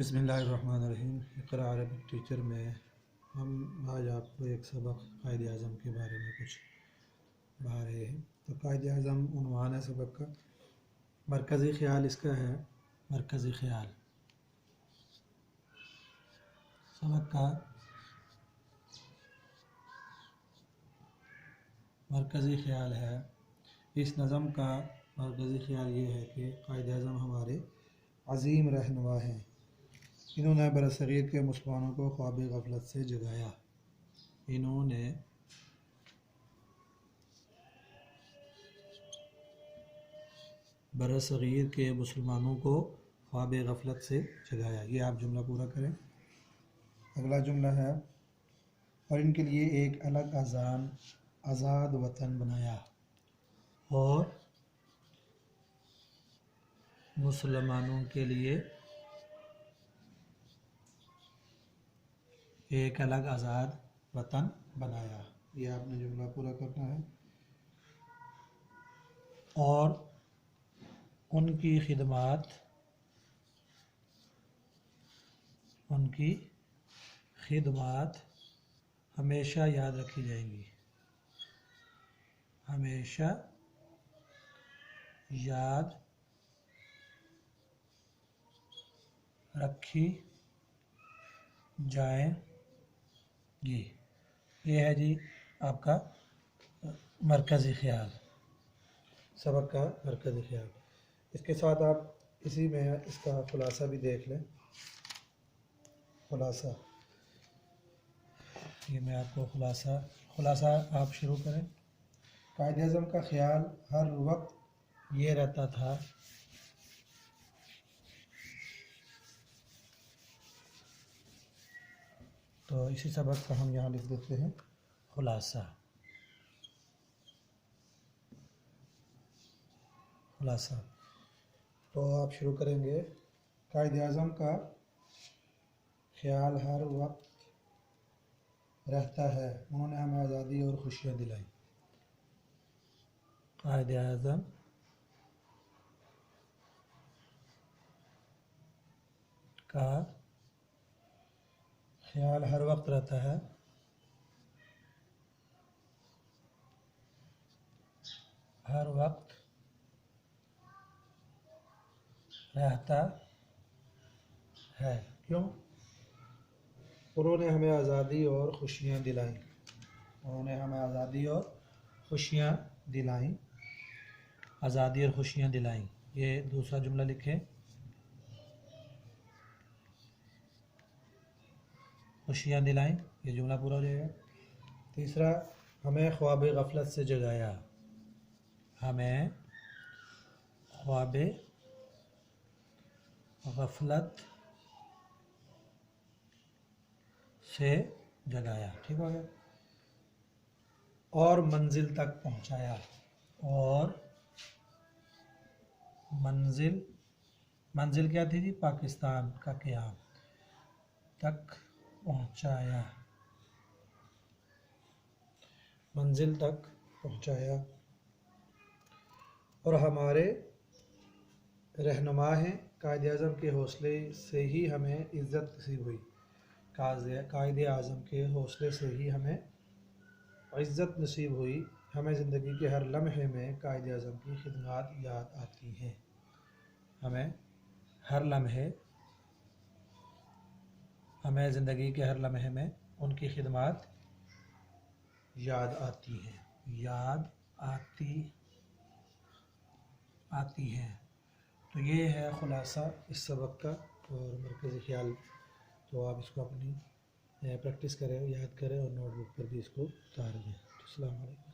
بسم اللہ الرحمن الرحیم۔ اقرا عربک ٹیچر میں ہم آج آپ کو ایک سبق قائد اعظم کے بارے میں کچھ پڑھا رہے ہیں۔ تو قائد اعظم عنوان ہے سبق کا، مرکزی خیال اس کا ہے مرکزی خیال۔ سبق کا مرکزی خیال ہے، اس نظم کا مرکزی خیال یہ ہے کہ قائد اعظم ہمارے عظیم رہنما ہیں، انہوں نے برصغیر کے مسلمانوں کو خواب غفلت سے جگایا۔ انہوں نے برصغیر کے مسلمانوں کو خواب غفلت سے جگایا۔ یہ آپ جملہ پورا کریں۔ اگلا جملہ ہے، اور ان کے لیے ایک الگ آزاد وطن بنایا، اور مسلمانوں کے لیے ایک الگ آزاد وطن بنایا۔ یہ آپ نے جملہ پورا کرنا ہے۔ اور ان کی خدمات ہمیشہ یاد رکھی جائیں گی، ہمیشہ یاد رکھی جائیں گی۔ یہ ہے جی آپ کا مرکزی خیال، سبق کا مرکزی خیال۔ اس کے ساتھ آپ اسی میں اس کا خلاصہ بھی دیکھ لیں۔ خلاصہ یہ میں آپ کو خلاصہ آپ شروع کریں۔ قائد اعظم کا خیال ہر وقت یہ رہتا تھا تو اسی سبق کا ہم یہاں لکھ دیتے ہیں خلاصہ۔ تو آپ شروع کریں گے، قائد اعظم کا خیال ہر وقت رہتا ہے، انہوں نے ہمیں آزادی اور خوشیاں دلائی۔ قائد اعظم کا خیال ہر وقت رہتا ہے، ہر وقت رہتا ہے۔ کیوں؟ انہوں نے ہمیں آزادی اور خوشیاں دلائیں، انہوں نے ہمیں آزادی اور خوشیاں دلائیں، آزادی اور خوشیاں دلائیں۔ یہ دوسرا جملہ لکھیں، خوشیاں دلائیں، یہ جملہ پورا ہو جائے گا۔ تیسرا، ہمیں خواب غفلت سے جگایا، ہمیں خواب غفلت سے جگایا، ٹھیک ہو گیا۔ اور منزل تک پہنچایا، اور منزل کیا تھی جی؟ پاکستان کا قیام تک پہنچایا، منزل تک پہنچایا۔ اور ہمارے رہنما ہیں، قائد اعظم کے حوصلے سے ہی ہمیں عزت نصیب ہوئی، قائد اعظم کے حوصلے سے ہی ہمیں عزت نصیب ہوئی۔ ہمیں زندگی کے ہر لمحے میں قائد اعظم کی خدمات یاد آتی ہیں، ہمیں زندگی کے ہر لمحے میں ان کی خدمات یاد آتی ہیں۔ تو یہ ہے خلاصہ اس سبق کا اور مرکزی خیال۔ تو آپ اس کو اپنی پریکٹس کریں، یاد کریں، اور نوٹ بک پر بھی اس کو اتار دیں۔ السلام علیکم۔